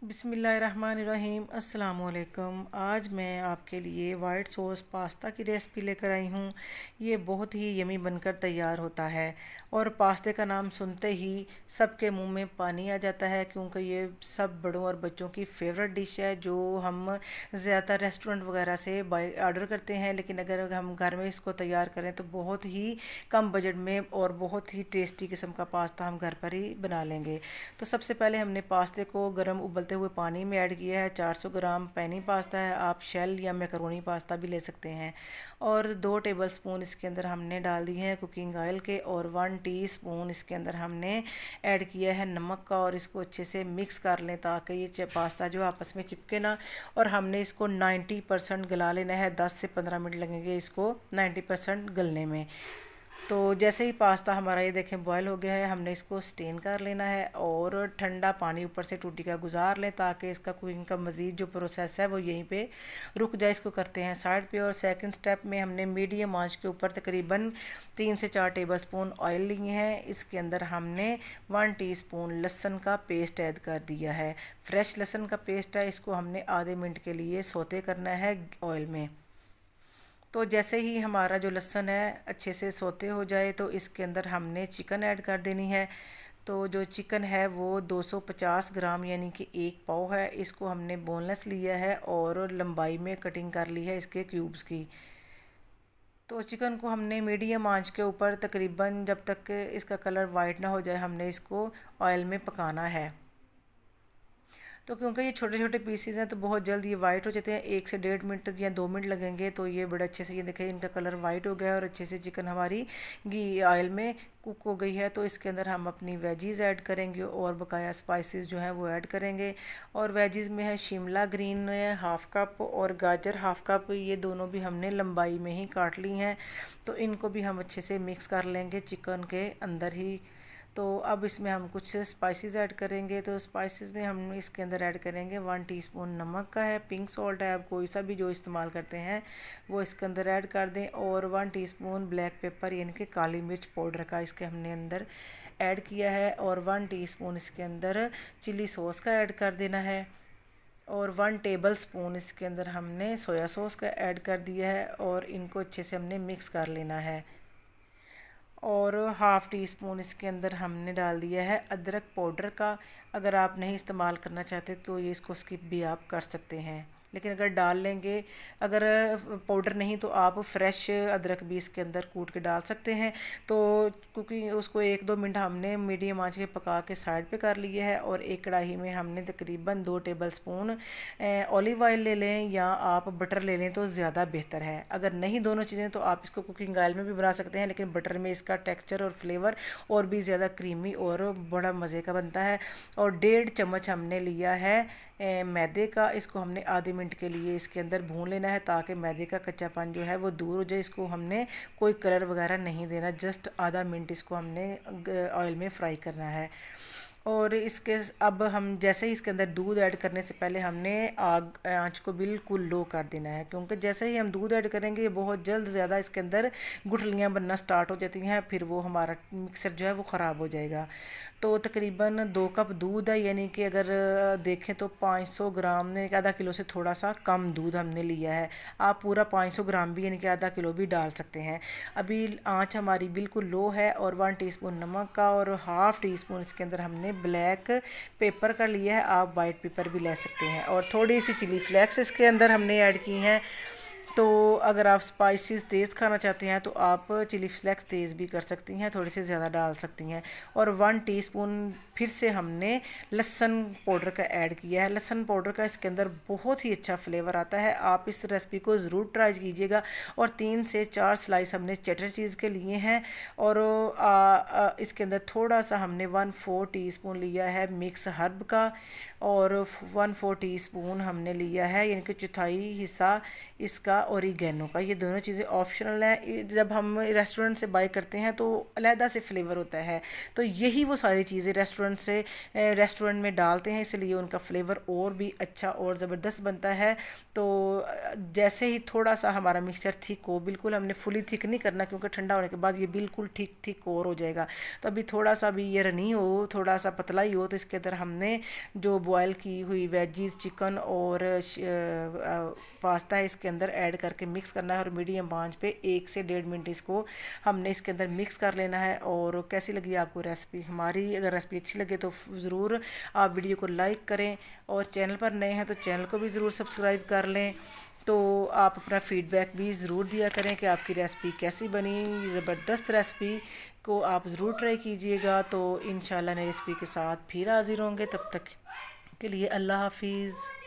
बिस्मिल्लाहिर्रहमानिर्रहीम अस्सलाम वालेकुम। आज मैं आपके लिए वाइट सॉस पास्ता की रेसिपी लेकर आई हूँ। ये बहुत ही यमी बनकर तैयार होता है और पास्ते का नाम सुनते ही सबके मुंह में पानी आ जाता है, क्योंकि ये सब बड़ों और बच्चों की फेवरेट डिश है जो हम ज़्यादातर रेस्टोरेंट वगैरह से बाय ऑर्डर करते हैं। लेकिन अगर हम घर में इसको तैयार करें तो बहुत ही कम बजट में और बहुत ही टेस्टी किस्म का पास्ता हम घर पर ही बना लेंगे। तो सबसे पहले हमने पास्ते को गर्म उबलते हुए पानी में ऐड किया है। 400 ग्राम पेनी पास्ता है, आप शेल या मैकरोनी पास्ता भी ले सकते हैं। और 2 टेबलस्पून इसके अंदर हमने डाल दिए हैं कुकिंग ऑयल के, और 1 टीस्पून इसके अंदर हमने ऐड किया है नमक का। और इसको अच्छे से मिक्स कर लें ताकि ये पास्ता जो आपस में चिपके ना। और हमने इसको 90% गला लेना है, 10 से 15 मिनट लगेंगे इसको 90% गलने में। तो जैसे ही पास्ता हमारा ये देखें बॉयल हो गया है, हमने इसको स्टेन कर लेना है और ठंडा पानी ऊपर से टूटी का गुजार लें ताकि इसका कुकिंग का मज़ीद जो प्रोसेस है वो यहीं पे रुक जाए। इसको करते हैं साइड पे। और सेकंड स्टेप में हमने मीडियम आंच के ऊपर तकरीबन 3 से 4 टेबलस्पून ऑयल लिए हैं। इसके अंदर हमने 1 टीस्पून लहसुन का पेस्ट ऐड कर दिया है। फ्रेश लहसुन का पेस्ट है, इसको हमने आधे मिनट के लिए सौते करना है ऑयल में। तो जैसे ही हमारा जो लहसुन है अच्छे से सौते हो जाए तो इसके अंदर हमने चिकन ऐड कर देनी है। तो जो चिकन है वो 250 ग्राम यानी कि 1 पाव है। इसको हमने बोनलेस लिया है और लंबाई में कटिंग कर ली है इसके क्यूब्स की। तो चिकन को हमने मीडियम आंच के ऊपर तकरीबन जब तक इसका कलर वाइट ना हो जाए हमने इसको ऑयल में पकाना है। तो क्योंकि ये छोटे छोटे पीसीज हैं तो बहुत जल्द ये वाइट हो जाते हैं, 1 से 1.5 मिनट या 2 मिनट लगेंगे। तो ये बड़े अच्छे से ये देखें इनका कलर वाइट हो गया है और अच्छे से चिकन हमारी घी ऑयल में कुक हो गई है। तो इसके अंदर हम अपनी वेजीज़ ऐड करेंगे और बकाया स्पाइसेस जो हैं वो ऐड करेंगे। और वेजीज़ में है शिमला ग्रीन है 1/2 कप और गाजर 1/2 कप, ये दोनों भी हमने लंबाई में ही काट ली हैं। तो इनको भी हम अच्छे से मिक्स कर लेंगे चिकन के अंदर ही। तो अब इसमें हम कुछ स्पाइसेस ऐड करेंगे। तो स्पाइसेस में हम इसके अंदर ऐड करेंगे 1 टीस्पून नमक का है, पिंक सॉल्ट है, आप कोई सा भी जो इस्तेमाल करते हैं वो इसके अंदर ऐड कर दें। और 1 टीस्पून ब्लैक पेपर यानी कि काली मिर्च पाउडर का इसके हमने अंदर ऐड किया है। और 1 टीस्पून इसके अंदर चिली सॉस का ऐड कर देना है। और 1 टेबल स्पून इसके अंदर हमने सोया सॉस का ऐड कर दिया है और इनको अच्छे से हमने मिक्स कर लेना है। और 1/2 टीस्पून इसके अंदर हमने डाल दिया है अदरक पाउडर का। अगर आप नहीं इस्तेमाल करना चाहते तो ये इसको स्किप भी आप कर सकते हैं, लेकिन अगर डाल लेंगे, अगर पाउडर नहीं तो आप फ्रेश अदरक भी इसके अंदर कूट के डाल सकते हैं। तो क्योंकि उसको 1-2 मिनट हमने मीडियम आंच पे पका के साइड पे कर लिया है। और एक कढ़ाई में हमने तकरीबन 2 टेबल स्पून ऑलिव ऑयल ले लें या आप बटर ले लें तो ज़्यादा बेहतर है। अगर नहीं दोनों चीज़ें तो आप इसको कुकिंग ऑयल में भी बना सकते हैं, लेकिन बटर में इसका टेक्सचर और फ्लेवर और भी ज़्यादा क्रीमी और बड़ा मज़े का बनता है। और 1.5 चम्मच हमने लिया है मैदे का। इसको हमने आधे मिनट के लिए इसके अंदर भून लेना है ताकि मैदे का कच्चापन जो है वो दूर हो जाए। इसको हमने कोई कलर वगैरह नहीं देना, जस्ट आधा मिनट इसको हमने ऑयल में फ्राई करना है। और इसके अब हम जैसे ही इसके अंदर दूध ऐड करने से पहले हमने आग आँच को बिल्कुल लो कर देना है, क्योंकि जैसे ही हम दूध ऐड करेंगे बहुत जल्द ज़्यादा इसके अंदर गुठलियाँ बनना स्टार्ट हो जाती हैं, फिर वो हमारा मिक्सर जो है वो ख़राब हो जाएगा। तो तकरीबन 2 कप दूध है, यानी कि अगर देखें तो 500 ग्राम ने आधा किलो से थोड़ा सा कम दूध हमने लिया है। आप पूरा 500 ग्राम भी यानी कि आधा किलो भी डाल सकते हैं। अभी आँच हमारी बिल्कुल लो है। और 1 टीस्पून नमक का और 1/2 टीस्पून इसके अंदर हमने ब्लैक पेपर का लिया है, आप वाइट पेपर भी ले सकते हैं। और थोड़ी सी चिली फ्लेक्स इसके अंदर हमने ऐड की हैं। तो अगर आप स्पाइसेस तेज़ खाना चाहते हैं तो आप चिली फ्लेक्स तेज़ भी कर सकती हैं, थोड़ी सी ज़्यादा डाल सकती हैं। और 1 टीस्पून फिर से हमने लहसुन पाउडर का ऐड किया है। लहसुन पाउडर का इसके अंदर बहुत ही अच्छा फ्लेवर आता है, आप इस रेसिपी को ज़रूर ट्राई कीजिएगा। और 3 से 4 स्लाइस हमने चेडर चीज़ के लिए हैं। और इसके अंदर थोड़ा सा हमने 1/4 टीस्पून लिया है मिक्स हर्ब का। और 1/4 टीस्पून हमने लिया है यानी कि चौथाई हिस्सा इसका ओरिगेनो का। ये दोनों चीज़ें ऑप्शनल हैं, जब हम रेस्टोरेंट से बाय करते हैं तो अलहदा से फ्लेवर होता है। तो यही वो सारी चीज़ें रेस्टोरेंट रेस्टोरेंट में डालते हैं, इसलिए उनका फ्लेवर और भी अच्छा और ज़बरदस्त बनता है। तो जैसे ही थोड़ा सा हमारा मिक्सचर थिक हो, बिल्कुल हमने फुली थिक नहीं करना क्योंकि ठंडा होने के बाद ये बिल्कुल ठीक थिक और हो जाएगा। तो अभी थोड़ा सा भी ये रनी हो, थोड़ा सा पतला ही हो, तो इसके अंदर हमने जो बॉयल की हुई वेजीज, चिकन और पास्ता है इसके अंदर ऐड करके मिक्स करना है और मीडियम आंच पे 1 से 1.5 मिनट इसको हमने इसके अंदर मिक्स कर लेना है। और कैसी लगी आपको रेसिपी हमारी? अगर रेसिपी अच्छी लगे तो ज़रूर आप वीडियो को लाइक करें और चैनल पर नए हैं तो चैनल को भी ज़रूर सब्सक्राइब कर लें। तो आप अपना फ़ीडबैक भी ज़रूर दिया करें कि आपकी रेसिपी कैसी बनी। ज़बरदस्त रेसिपी को आप ज़रूर ट्राई कीजिएगा। तो इंशाल्लाह नई रेसिपी के साथ फिर हाज़िर होंगे, तब तक के लिए अल्लाह हाफिज़।